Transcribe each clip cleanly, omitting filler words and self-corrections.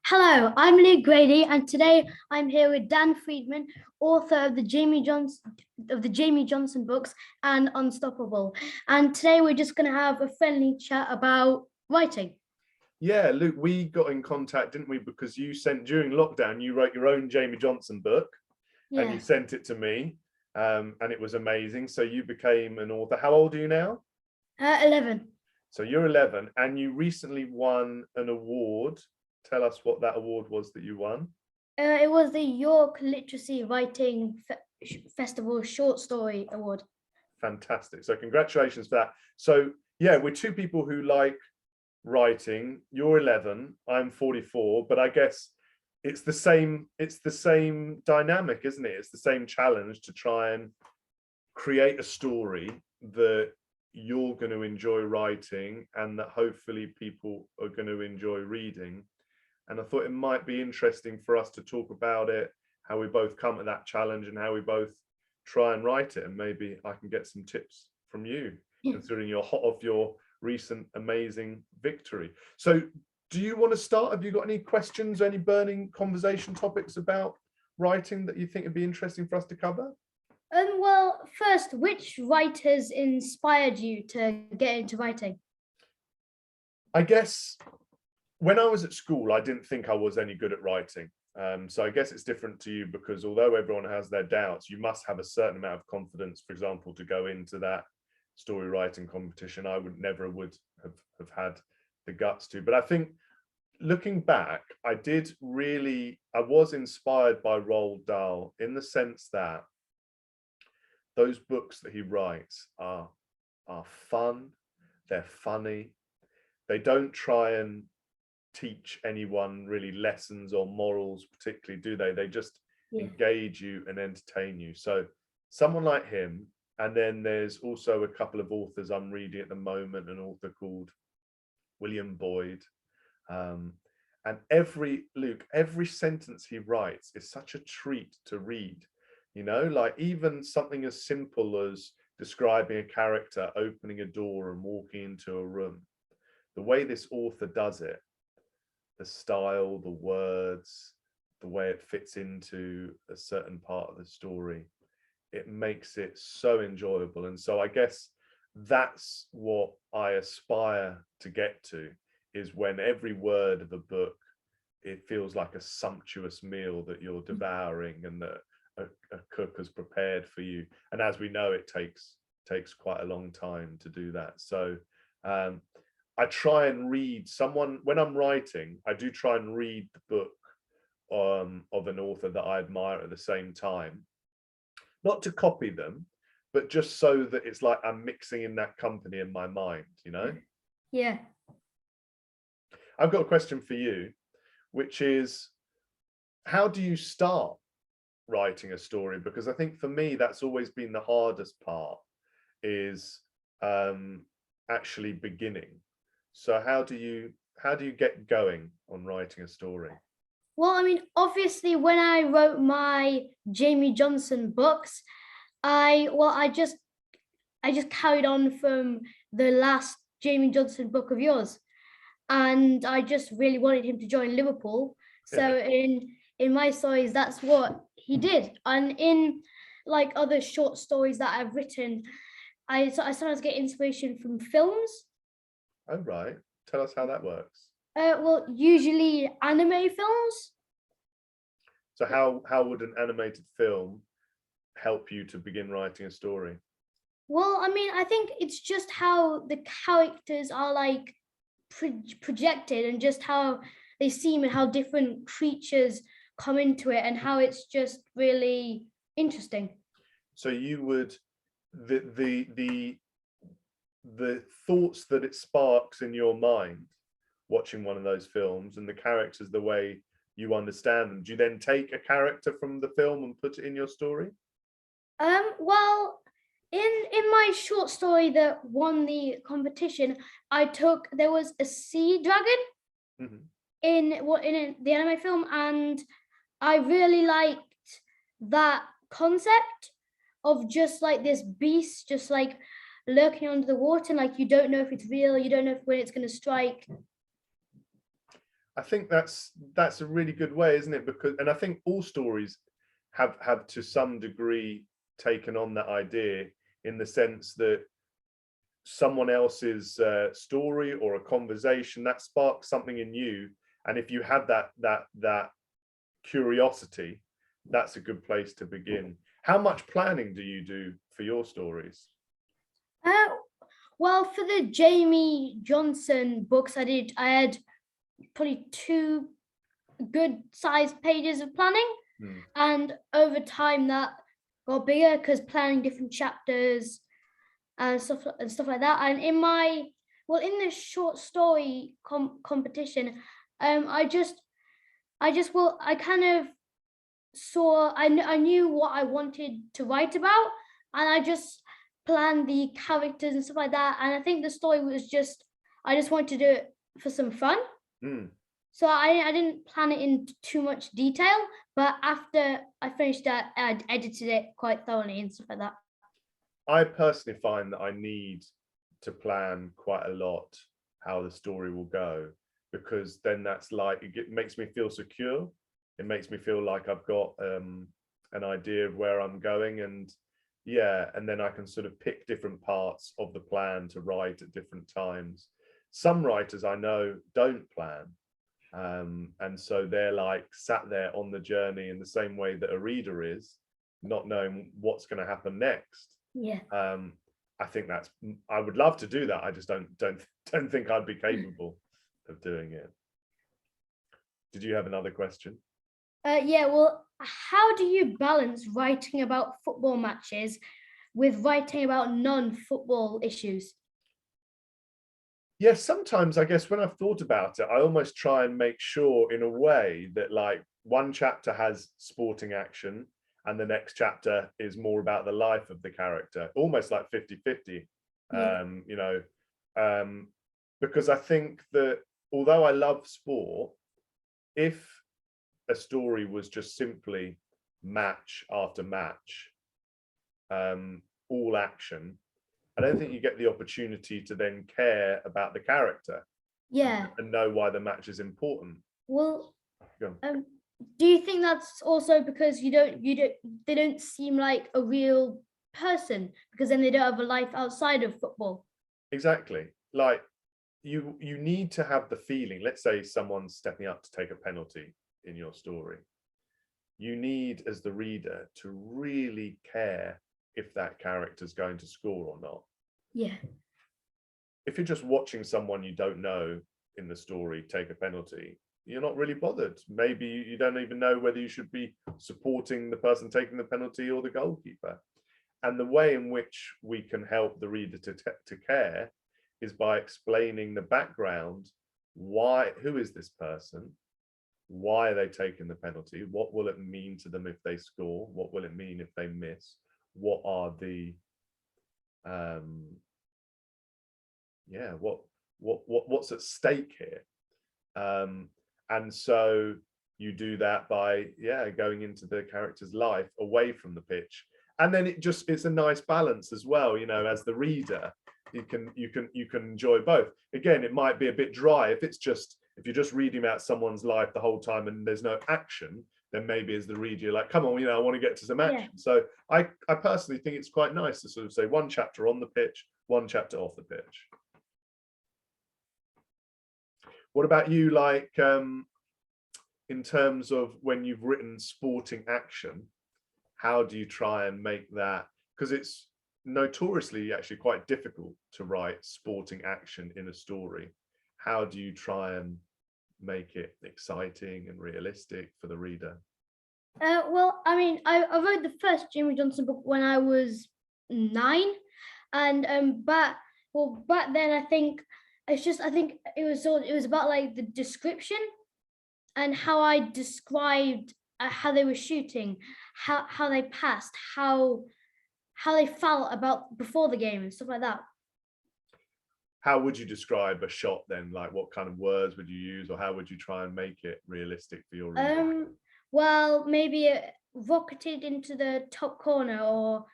Hello, I'm Luke Gready, and today I'm here with Dan Freedman, author of the Jamie Johnson books and Unstoppable. And today we're just going to have a friendly chat about writing. Yeah, Luke, we got in contact, didn't we? Because you sent during lockdown, you wrote your own Jamie Johnson book, and you sent it to me, and it was amazing. So you became an author. How old are you now? 11. So you're 11, and you recently won an award. Tell us what that award was that you won. It was the York Literacy Writing Festival Short Story Award. Fantastic. So congratulations for that. So yeah, we're two people who like writing. You're 11, I'm 44, but I guess it's the same dynamic, isn't it? It's the same challenge to try and create a story that you're going to enjoy writing and that hopefully people are going to enjoy reading. And I thought it might be interesting for us to talk about it, how we both come at that challenge and how we both try and write it. And maybe I can get some tips from you, considering you're hot off your recent amazing victory. So do you want to start? Have you got any questions, any burning conversation topics about writing that you think would be interesting for us to cover? Well, first, which writers inspired you to get into writing? I guess when I was at school, I didn't think I was any good at writing. So I guess it's different to you because although everyone has their doubts, you must have a certain amount of confidence, for example, to go into that story writing competition. I would never have had the guts to. But I think looking back, I was inspired by Roald Dahl in the sense that those books that he writes are fun, they're funny, they don't try and teach anyone really lessons or morals particularly, do they? They just engage you and entertain you. So someone like him, and then there's also a couple of authors I'm reading at the moment, an author called William Boyd, and every sentence he writes is such a treat to read, you know, like even something as simple as describing a character opening a door and walking into a room. The way this author does it, the style, the words, the way it fits into a certain part of the story, it makes it so enjoyable. And so I guess that's what I aspire to get to, is when every word of a book, it feels like a sumptuous meal that you're devouring and that a cook has prepared for you. And as we know, it takes quite a long time to do that. So I try and read when I'm writing, I do try and read the book of an author that I admire at the same time, not to copy them, but just so that it's like I'm mixing in that company in my mind, you know? Yeah. I've got a question for you, which is, how do you start writing a story? Because I think for me, that's always been the hardest part, is actually beginning. So how do you get going on writing a story? Well, I mean, obviously, when I wrote my Jamie Johnson books, I just carried on from the last Jamie Johnson book of yours, and I just really wanted him to join Liverpool. So in my stories, that's what he did, and in like other short stories that I've written, I sometimes get inspiration from films. Oh, right. Tell us how that works. Well, usually anime films. So how would an animated film help you to begin writing a story? Well, I mean, I think it's just how the characters are like projected and just how they seem and how different creatures come into it and how it's just really interesting. So you would, the thoughts that it sparks in your mind watching one of those films and the characters, the way you understand them, do you then take a character from the film and put it in your story? Well, in my short story that won the competition, there was a sea dragon in the anime film, and I really liked that concept of just like this beast just like lurking under the water, and like you don't know if it's real, you don't know when it's going to strike. I think that's a really good way, isn't it? Because, and I think all stories have to some degree taken on that idea, in the sense that someone else's story or a conversation that sparks something in you, and if you had that curiosity, that's a good place to begin. How much planning do you do for your stories? Uh, well, for the Jamie Johnson books, I had probably 2 good sized pages of planning, and over time that got bigger because planning different chapters and stuff like that. And in the short story competition, I kind of saw, I knew what I wanted to write about, and I just planned the characters and stuff like that. And I think the story was just, I just wanted to do it for some fun. So I didn't plan it in too much detail, but after I finished that, I edited it quite thoroughly and stuff like that. I personally find that I need to plan quite a lot how the story will go, because then that's like, it makes me feel secure. It makes me feel like I've got an idea of where I'm going, and yeah, and then I can sort of pick different parts of the plan to write at different times. Some writers I know don't plan, and so they're like sat there on the journey in the same way that a reader is, not knowing what's going to happen next. Yeah. I think I would love to do that. I just don't think I'd be capable of doing it. Did you have another question? Yeah, well, how do you balance writing about football matches with writing about non-football issues? Yes, sometimes I guess when I've thought about it, I almost try and make sure in a way that like one chapter has sporting action and the next chapter is more about the life of the character, almost like 50-50. Yeah. You know, because I think that although I love sport, if a story was just simply match after match, all action, I don't think you get the opportunity to then care about the character. Yeah. And know why the match is important. Well, do you think that's also because they don't seem like a real person, because then they don't have a life outside of football? Exactly. Like you need to have the feeling. Let's say someone's stepping up to take a penalty in your story. You need, as the reader, to really care if that character's going to score or not. Yeah. If you're just watching someone you don't know in the story take a penalty, you're not really bothered. Maybe you don't even know whether you should be supporting the person taking the penalty or the goalkeeper. And the way in which we can help the reader to care is by explaining the background. Who is this person? Why are they taking the penalty? What will it mean to them if they score? What will it mean if they miss? What are the what's at stake here? And so you do that by going into the character's life away from the pitch, and then it's a nice balance as well. You know, as the reader, you can enjoy both. Again, it might be a bit dry if you're just reading about someone's life the whole time and there's no action. Then maybe as the reader, you're like, come on, I want to get to some action. Yeah. So I personally think it's quite nice to sort of say one chapter on the pitch, one chapter off the pitch. What about you, like in terms of when you've written sporting action, how do you try and make that, because it's notoriously actually quite difficult to write sporting action in a story. How do you try and make it exciting and realistic for the reader? Well, I mean, I wrote the first Jamie Johnson book when I was 9, and back then I think it was about like the description and how I described how they were shooting, how they passed, how they felt about before the game and stuff like that. How would you describe a shot then? Like what kind of words would you use, or how would you try and make it realistic for your reader? Well, maybe it rocketed into the top corner or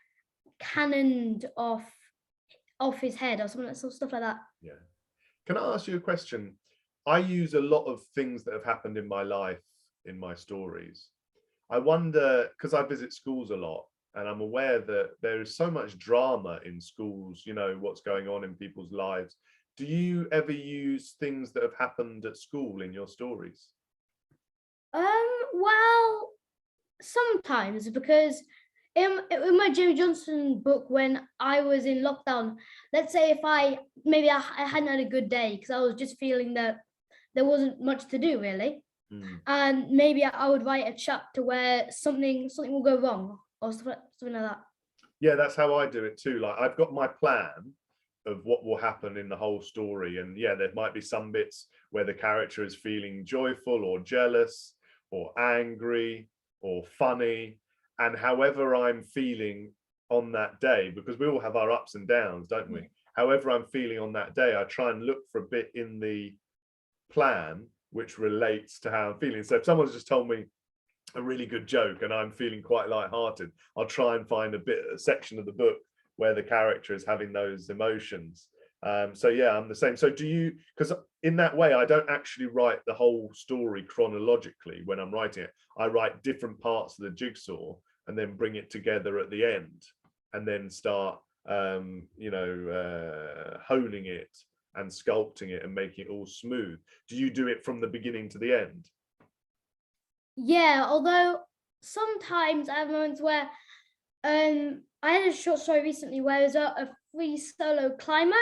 cannoned off his head or something, stuff like that. Yeah. Can I ask you a question? I use a lot of things that have happened in my life in my stories. I wonder, because I visit schools a lot, and I'm aware that there is so much drama in schools, you know, what's going on in people's lives. Do you ever use things that have happened at school in your stories? Well, sometimes, because in my Jimmy Johnson book, when I was in lockdown, let's say if I hadn't had a good day because I was just feeling that there wasn't much to do really, Mm. and maybe I would write a chapter where something will go wrong or something like that. Yeah, that's how I do it too. Like I've got my plan of what will happen in the whole story. And yeah, there might be some bits where the character is feeling joyful or jealous or angry or funny. And however I'm feeling on that day, because we all have our ups and downs, don't we? Yeah. However I'm feeling on that day, I try and look for a bit in the plan which relates to how I'm feeling. So if someone's just told me a really good joke and I'm feeling quite light-hearted, I'll try and find a section of the book where the character is having those emotions. So yeah, I'm the same. So do you, because in that way I don't actually write the whole story chronologically when I'm writing it. I write different parts of the jigsaw and then bring it together at the end and then start honing it and sculpting it and making it all smooth. Do you do it from the beginning to the end? Yeah, although sometimes I have moments where I had a short story recently where there's a free solo climber,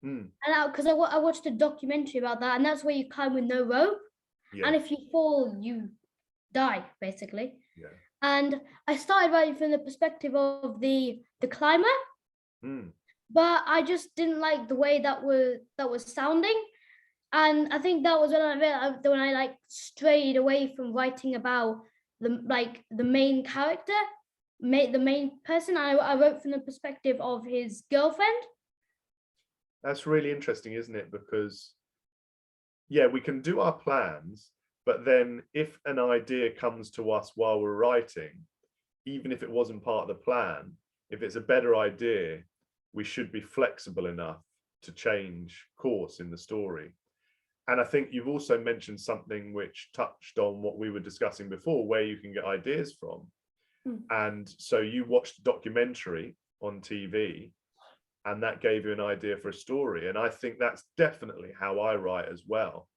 Mm, and because I watched a documentary about that, and that's where you climb with no rope, yeah, and if you fall, you die basically. yeah. And I started writing from the perspective of the climber, Mm. but I just didn't like the way that was sounding, and I think that was when I realized, when I like strayed away from writing about the main character, the main person. I wrote from the perspective of his girlfriend. That's really interesting, isn't it? Because yeah, we can do our plans, but then if an idea comes to us while we're writing, even if it wasn't part of the plan, if it's a better idea, we should be flexible enough to change course in the story. And I think you've also mentioned something which touched on what we were discussing before, where you can get ideas from. Mm. And so you watched a documentary on TV and that gave you an idea for a story. And I think that's definitely how I write as well.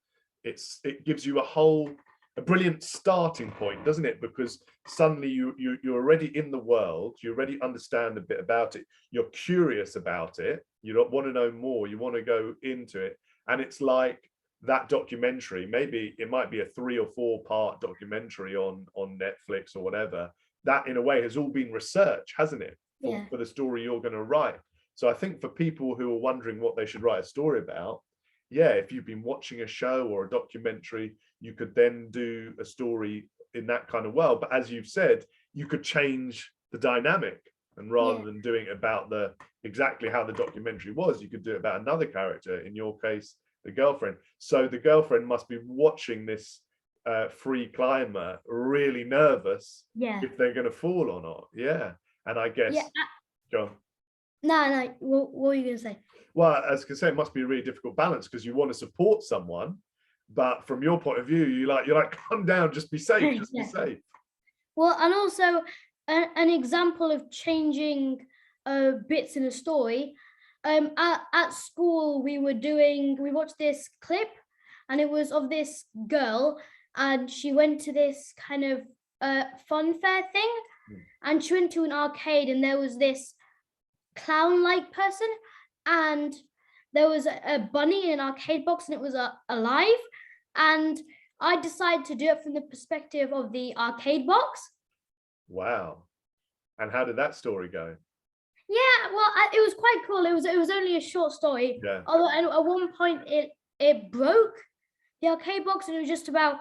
It gives you a brilliant starting point, doesn't it? Because suddenly you're already in the world, you already understand a bit about it, you're curious about it, you don't want to know more, you want to go into it. And it's like that documentary, maybe it might be a 3 or 4 part documentary on Netflix or whatever, that in a way has all been research, hasn't it, Yeah. for the story you're going to write. So I think for people who are wondering what they should write a story about, yeah, if you've been watching a show or a documentary, you could then do a story in that kind of world. But as you've said, you could change the dynamic, and rather Yeah. than doing it about the exactly how the documentary was, you could do it about another character, in your case the girlfriend. So the girlfriend must be watching this free climber really nervous Yeah. if they're going to fall or not. Yeah. And I Yeah. guess, go on. No. What were you gonna say? Well, as I can say, it must be a really difficult balance because you want to support someone, but from your point of view, you're like, calm down, just be safe, just be Yeah. safe. Well, and also an example of changing bits in a story. At school, we watched this clip, and it was of this girl, and she went to this kind of fun fair thing, Mm. and she went to an arcade, and there was this clown-like person, and there was a bunny in an arcade box, and it was alive, and I decided to do it from the perspective of the arcade box. Wow. And how did that story go? Yeah, well, it was quite cool. It was only a short story. Yeah. Although at one point it broke the arcade box, and it was just about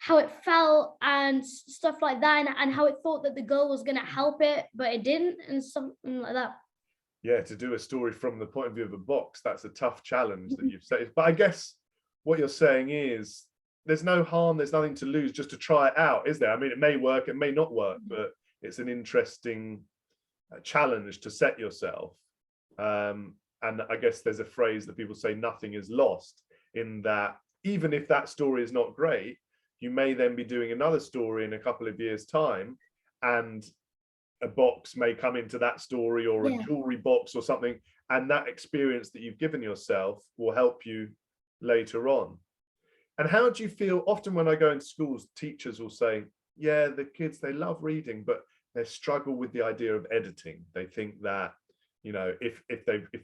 how it fell and stuff like that, and how it thought that the girl was gonna help it, but it didn't, and something like that. Yeah, to do a story from the point of view of a box, that's a tough challenge that you've set. But I guess what you're saying is there's no harm, there's nothing to lose just to try it out, is there? I mean, it may work, it may not work, but it's an interesting challenge to set yourself. And I guess there's a phrase that people say, nothing is lost, in that even if that story is not great, you may then be doing another story in a couple of years' time, and a box may come into that story, or a jewelry box or something, and that experience that you've given yourself will help you later on. And how do you feel? Often when I go into schools, teachers will say, yeah, the kids, they love reading, but they struggle with the idea of editing. They think that, you know, if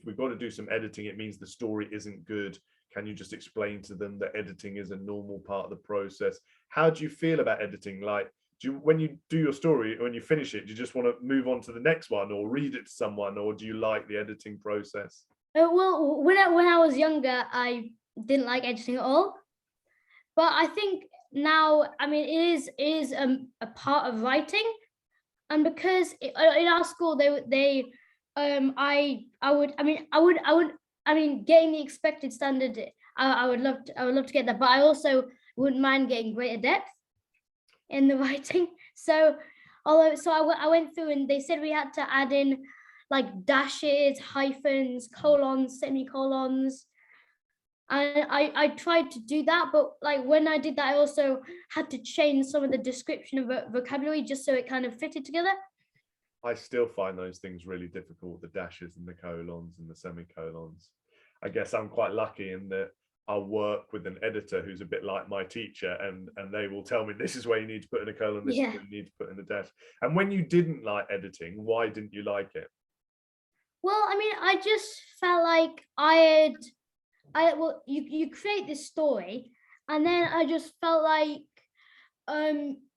we've got to do some editing, it means the story isn't good. Can you just explain to them that editing is a normal part of the process? How do you feel about editing? Like, do you, when you do your story, when you finish it, do you just want to move on to the next one, or read it to someone, or do you like the editing process? Well, when I was younger, I didn't like editing at all. But I think now, I mean, it is a part of writing, and because in our school I mean, getting the expected standard, I would love to get that, but I also wouldn't mind getting greater depth in the writing. So I went through, and they said we had to add in like dashes, hyphens, colons, semicolons. And I tried to do that, but like when I did that, I also had to change some of the description of vocabulary just so it kind of fitted together. I still find those things really difficult, the dashes and the colons and the semicolons. I guess I'm quite lucky in that I'll work with an editor who's a bit like my teacher, and they will tell me this is where you need to put in a colon, this is where you need to put in a dash. And when you didn't like editing, why didn't you like it? Well, I mean, I just felt like you create this story, and then I just felt like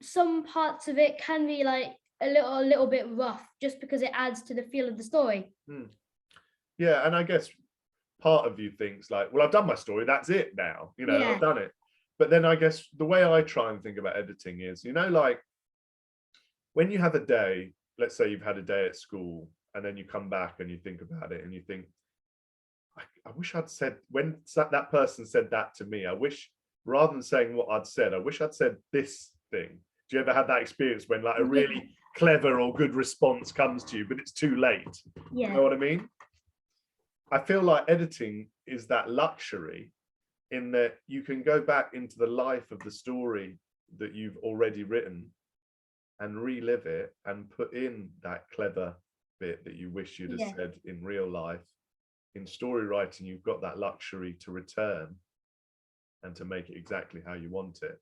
some parts of it can be like a little bit rough, just because it adds to the feel of the story. Yeah, and I guess part of you thinks like, well, I've done my story, that's it now, you know, I've done it. But then I guess the way I try and think about editing is, you know, like when you have a day, let's say you've had a day at school, and then you come back and you think about it and you think, I wish I'd said, when that person said that to me, I wish, rather than saying what I'd said, I wish I'd said this thing. Do you ever have that experience when like a really clever or good response comes to you, but it's too late? You know what I mean? I feel like editing is that luxury, in that you can go back into the life of the story that you've already written and relive it and put in that clever bit that you wish you'd have said in real life. In story writing, you've got that luxury to return and to make it exactly how you want it.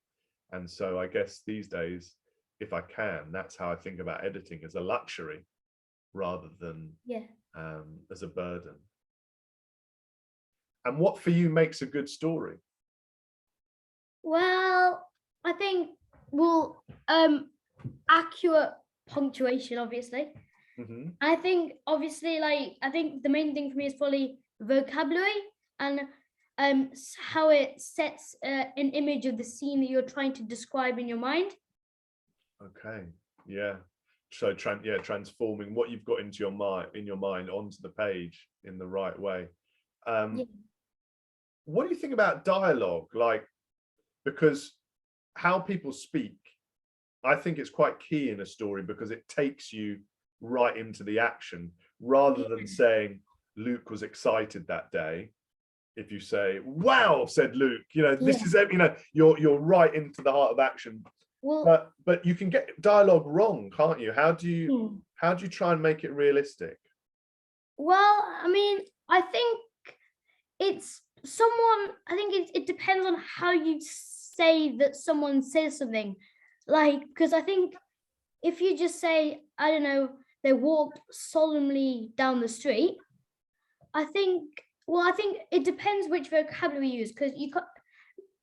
And so I guess these days, if I can, that's how I think about editing, as a luxury rather than as a burden. And what for you makes a good story? Well, I think, accurate punctuation, obviously. I think obviously, like, I think the main thing for me is probably vocabulary, and how it sets an image of the scene that you're trying to describe in your mind. Okay, yeah. So transforming what you've got into your mind onto the page in the right way. What do you think about dialogue? Like, because how people speak, I think it's quite key in a story, because it takes you right into the action, rather than saying Luke was excited that day. If you say, wow, said Luke, you know, this is, you know, you're right into the heart of action. Well, but you can get dialogue wrong, can't you? How do you try and make it realistic? Well, I mean, I think it depends on how you say that someone says something. Like, because I think if you just say, I don't know, they walked solemnly down the street, I think it depends which vocabulary you use, because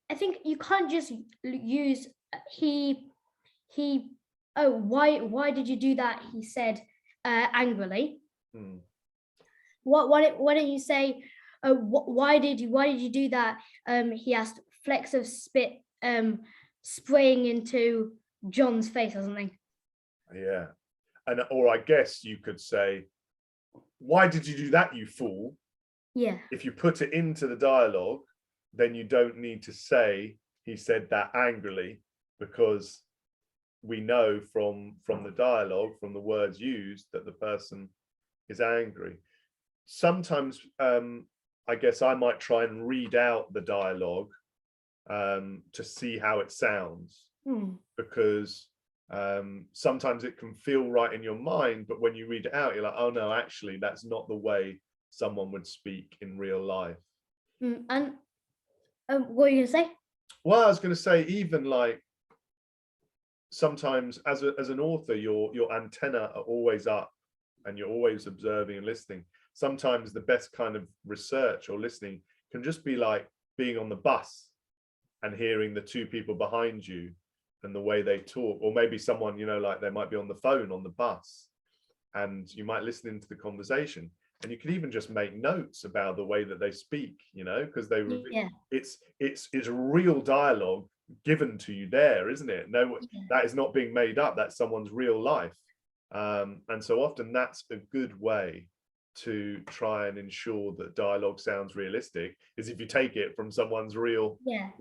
I think you can't just use why did you do that, he said angrily. Why don't you say, why did you do that, he asked, flecks of spit spraying into John's face or something. Yeah. And or I guess you could say, why did you do that, you fool? Yeah. If you put it into the dialogue, then you don't need to say he said that angrily, because we know from the dialogue, from the words used, that the person is angry. Sometimes I guess I might try and read out the dialogue to see how it sounds, Hmm. because sometimes it can feel right in your mind, but when you read it out, you're like, oh no, actually that's not the way someone would speak in real life. And what are you gonna say? Well, I was going to say, even like sometimes as an author, your antenna are always up and you're always observing and listening. Sometimes the best kind of research or listening can just be like being on the bus and hearing the two people behind you and the way they talk, or maybe someone, you know, like they might be on the phone on the bus and you might listen into the conversation, and you can even just make notes about the way that they speak, you know, because Yeah. it's real dialogue given to you there, isn't it? No, Yeah. that is not being made up, that's someone's real life. And so often that's a good way to try and ensure that dialogue sounds realistic, is if you take it from someone's real Yeah.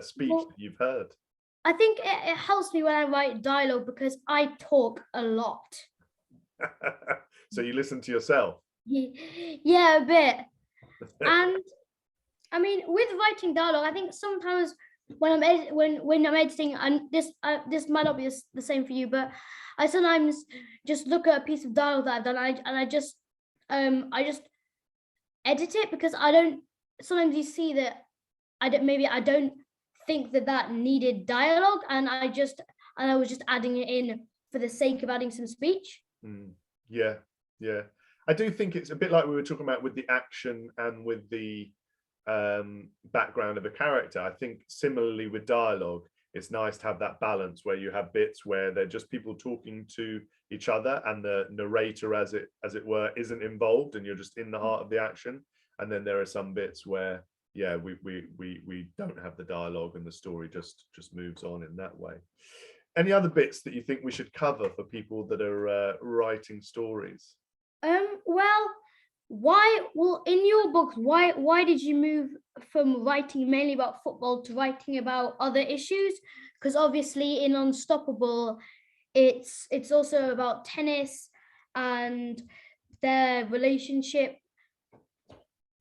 speech Well, that you've heard. I think it helps me when I write dialogue because I talk a lot. So you listen to yourself. Yeah, a bit. And I mean, with writing dialogue, I think sometimes when when I'm editing, and this might not be the same for you, but I sometimes just look at a piece of dialogue that I've done, and I just edit it because I don't. Sometimes you see that I don't think that needed dialogue, and I was just adding it in for the sake of adding some speech. Yeah, yeah. I do think it's a bit like we were talking about with the action and with the background of a character. I think similarly with dialogue, it's nice to have that balance where you have bits where they're just people talking to each other and the narrator, as it were, isn't involved and you're just in the heart of the action. And then there are some bits where, yeah, we don't have the dialogue and the story just moves on in that way. Any other bits that you think we should cover for people that are writing stories? Well, in your books, why did you move from writing mainly about football to writing about other issues? Because obviously in Unstoppable, it's also about tennis and their relationship,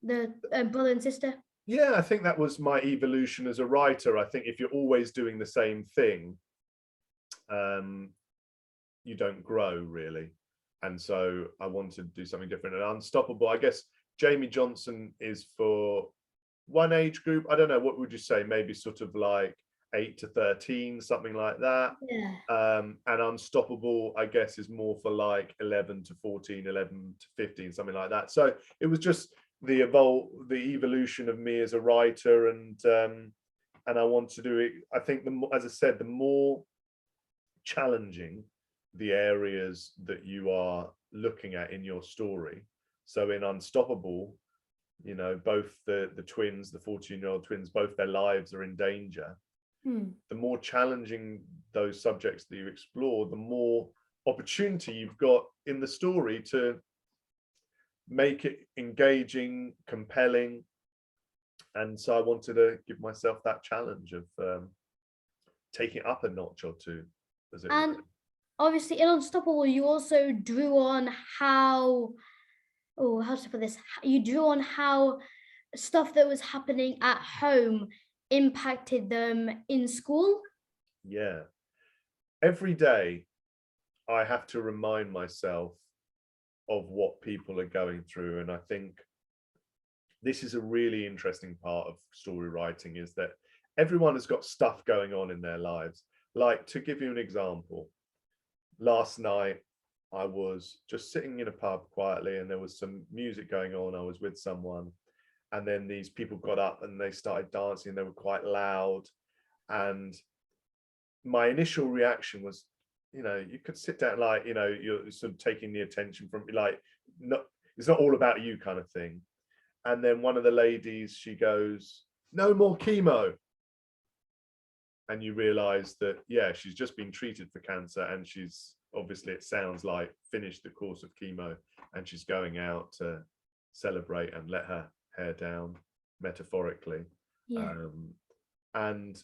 the brother and sister. Yeah, I think that was my evolution as a writer. I think if you're always doing the same thing, you don't grow really. And so I wanted to do something different. And Unstoppable, I guess Jamie Johnson is for one age group. I don't know, what would you say? Maybe sort of like 8 to 13, something like that. Yeah. And Unstoppable, I guess, is more for like 11 to 14, 11 to 15, something like that. So it was just the evolution of me as a writer, and I want to do it. I think as I said, the more challenging the areas that you are looking at in your story. So in Unstoppable, you know, both the twins, the 14-year-old twins, both their lives are in danger. The more challenging those subjects that you explore, the more opportunity you've got in the story to make it engaging, compelling. And so I wanted to give myself that challenge of taking it up a notch or two, as it were. And obviously in Unstoppable, you also drew on how to put this? You drew on how stuff that was happening at home impacted them in school. Yeah. Every day I have to remind myself of what people are going through. And I think this is a really interesting part of story writing, is that everyone has got stuff going on in their lives. Like, to give you an example, last night I was just sitting in a pub quietly and there was some music going on. I was with someone, and then these people got up and they started dancing. They were quite loud, and my initial reaction was, you know, you could sit down, like, you know, you're sort of taking the attention from, like, not, it's not all about you kind of thing. And then one of the ladies, she goes, no more chemo. And you realize that, yeah, she's just been treated for cancer, and she's obviously, it sounds like, finished the course of chemo, and she's going out to celebrate and let her hair down, metaphorically. Yeah. And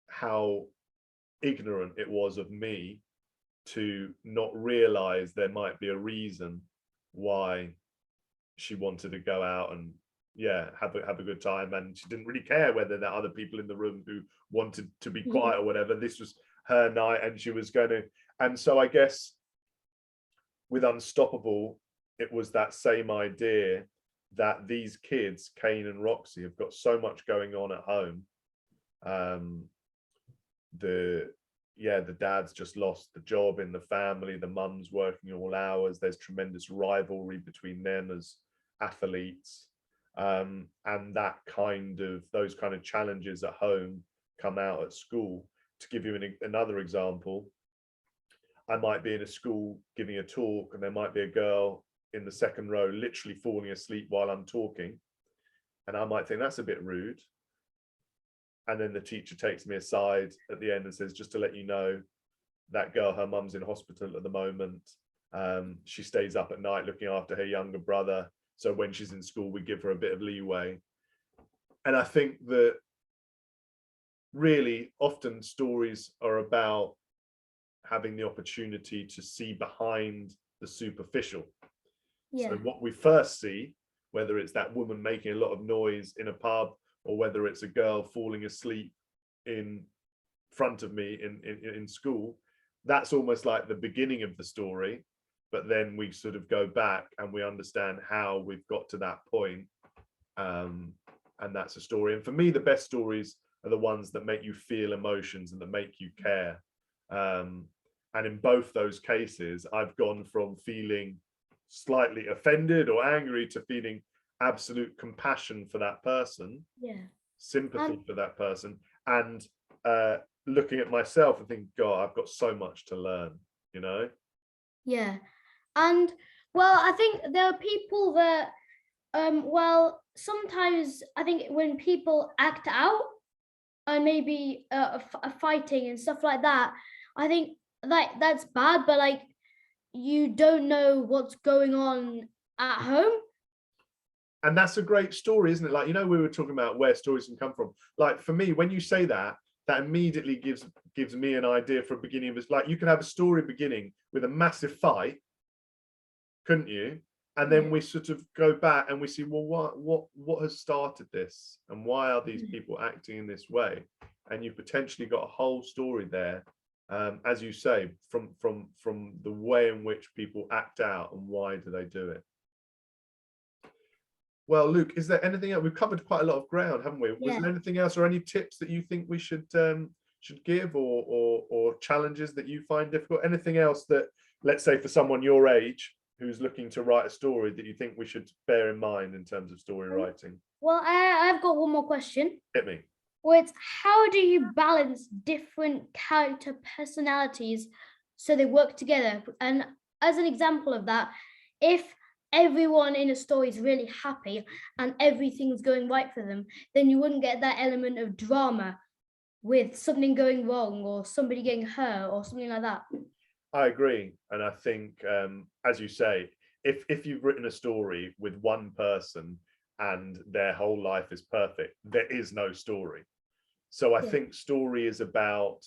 how ignorant it was of me to not realize there might be a reason why she wanted to go out and yeah, have a good time, and she didn't really care whether there are other people in the room who wanted to be quiet or whatever. This was her night, and she was going to. And so I guess with Unstoppable, it was that same idea that these kids, Kane and Roxy, have got so much going on at home. The dad's just lost the job in the family, the mum's working all hours, there's tremendous rivalry between them as athletes, and those kind of challenges at home come out at school. To give you another example, I might be in a school giving a talk, and there might be a girl in the second row literally falling asleep while I'm talking, and I might think that's a bit rude. And then the teacher takes me aside at the end and says, just to let you know, that girl, her mum's in hospital at the moment. She stays up at night looking after her younger brother. So when she's in school, we give her a bit of leeway. And I think that really often stories are about having the opportunity to see behind the superficial. Yeah. So what we first see, whether it's that woman making a lot of noise in a pub, or whether it's a girl falling asleep in front of me in school, that's almost like the beginning of the story. But then we sort of go back and we understand how we've got to that point. And that's a story. And for me, the best stories are the ones that make you feel emotions and that make you care. And in both those cases, I've gone from feeling slightly offended or angry to feeling absolute compassion for that person, sympathy for that person, and looking at myself and thinking, God, I've got so much to learn, you know? Yeah. And well, I think there are people that well, sometimes I think when people act out and maybe fighting and stuff like that, I think that's bad, but like you don't know what's going on at home. And that's a great story, isn't it? Like, you know, we were talking about where stories can come from. Like for me, when you say that, that immediately gives me an idea for a beginning of it. Like you could have a story beginning with a massive fight, couldn't you? And then we sort of go back and we see, well, what has started this, and why are these people acting in this way? And you've potentially got a whole story there, as you say, from the way in which people act out and why do they do it. Well, Luke, is there anything else? We've covered quite a lot of ground, haven't we? Was there anything else or any tips that you think we should give, or challenges that you find difficult? Anything else that, let's say, for someone your age who's looking to write a story, that you think we should bear in mind in terms of story writing? Well, I've got one more question. Hit me. Well, it's how do you balance different character personalities so they work together? And as an example of that, if everyone in a story is really happy and everything's going right for them, then you wouldn't get that element of drama with something going wrong or somebody getting hurt or something like that. I agree. And I think, as you say, if you've written a story with one person and their whole life is perfect, there is no story. So I think story is about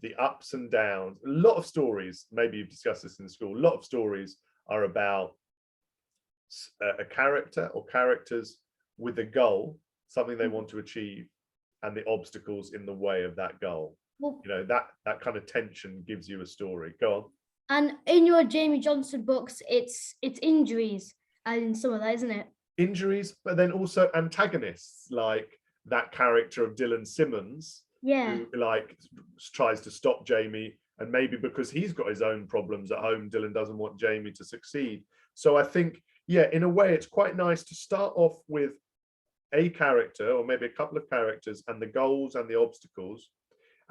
the ups and downs. A lot of stories, maybe you've discussed this in school, a lot of stories are about a character or characters with a goal, something they want to achieve, and the obstacles in the way of that goal. Well, you know, that kind of tension gives you a story. Go on. And in your Jamie Johnson books, it's injuries and some of that, isn't it? Injuries, but then also antagonists, like that character of Dylan Simmons, who like tries to stop Jamie, and maybe because he's got his own problems at home, Dylan doesn't want Jamie to succeed. So I think, yeah, in a way, it's quite nice to start off with a character or maybe a couple of characters and the goals and the obstacles,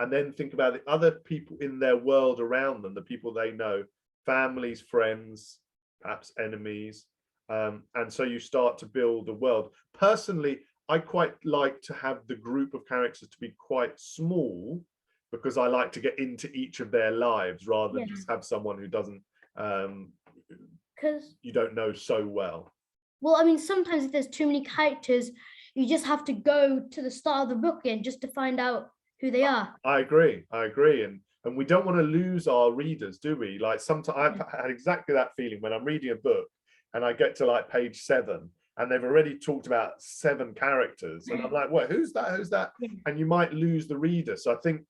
and then think about the other people in their world around them, the people they know, families, friends, perhaps enemies. And so you start to build a world. Personally, I quite like to have the group of characters to be quite small, because I like to get into each of their lives rather than just have someone who doesn't, because you don't know so well. Well, I mean, sometimes if there's too many characters, you just have to go to the start of the book again just to find out who they are. I agree. And we don't want to lose our readers, do we? Like sometimes I've had exactly that feeling when I'm reading a book and I get to like page 7 and they've already talked about 7 characters, and I'm like, what, who's that? Yeah. And you might lose the reader. So I think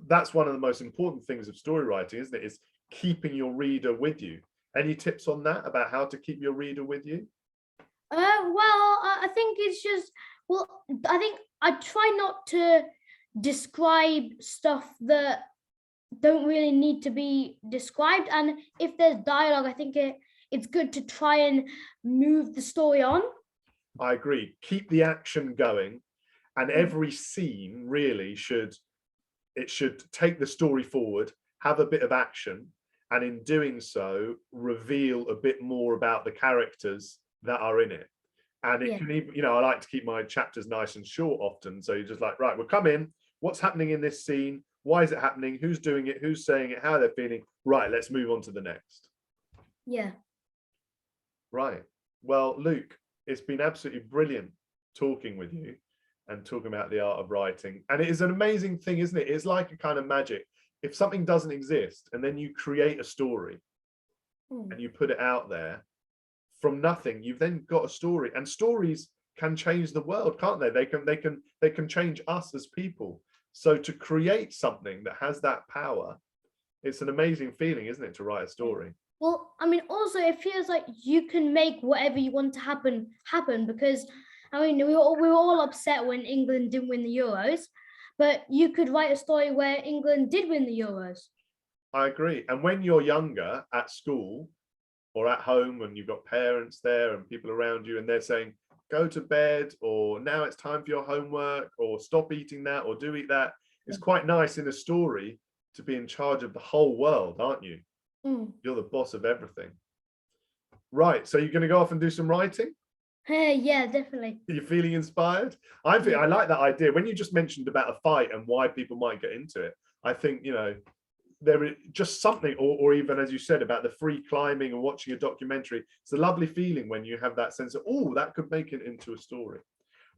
that's one of the most important things of story writing, isn't it? Is keeping your reader with you. Any tips on that about how to keep your reader with you? Well, I think it's just, well, I think I try not to describe stuff that don't really need to be described. And if there's dialogue, I think it's good to try and move the story on. I agree. Keep the action going, and every scene really should take the story forward, have a bit of action, and in doing so, reveal a bit more about the characters that are in it. And it can even, I like to keep my chapters nice and short often. So you're just like, right, we'll come in. What's happening in this scene? Why is it happening? Who's doing it? Who's saying it? How they're feeling? Right, let's move on to the next. Yeah. Right. Well, Luke, it's been absolutely brilliant talking with you and talking about the art of writing. And it is an amazing thing, isn't it? It's like a kind of magic. If something doesn't exist and then you create a story and you put it out there from nothing, you've then got a story. And stories can change the world, can't they? They can change us as people. So to create something that has that power, it's an amazing feeling, isn't it, to write a story? Well, I mean, also it feels like you can make whatever you want to happen, because I mean, we were all upset when England didn't win the Euros, but you could write a story where England did win the Euros. I agree. And when you're younger at school or at home, when you've got parents there and people around you and they're saying, go to bed, or now it's time for your homework, or stop eating that, or do eat that, it's quite nice in a story to be in charge of the whole world, aren't you? You're the boss of everything. Right. So you're going to go off and do some writing? Yeah, definitely. Are you feeling inspired? I like that idea. When you just mentioned about a fight and why people might get into it, I think, there is just something, or even as you said about the free climbing and watching a documentary, it's a lovely feeling when you have that sense of, oh, that could make it into a story.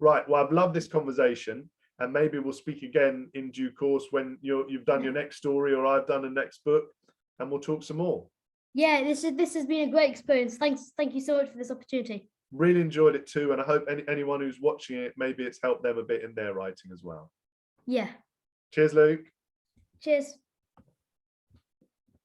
Right. Well, I've loved this conversation, and maybe we'll speak again in due course when you've done your next story or I've done a next book, and we'll talk some more. Yeah, this has been a great experience. Thank you so much for this opportunity. Really enjoyed it too, and I hope anyone who's watching it, maybe it's helped them a bit in their writing as well. Yeah. Cheers, Luke. Cheers.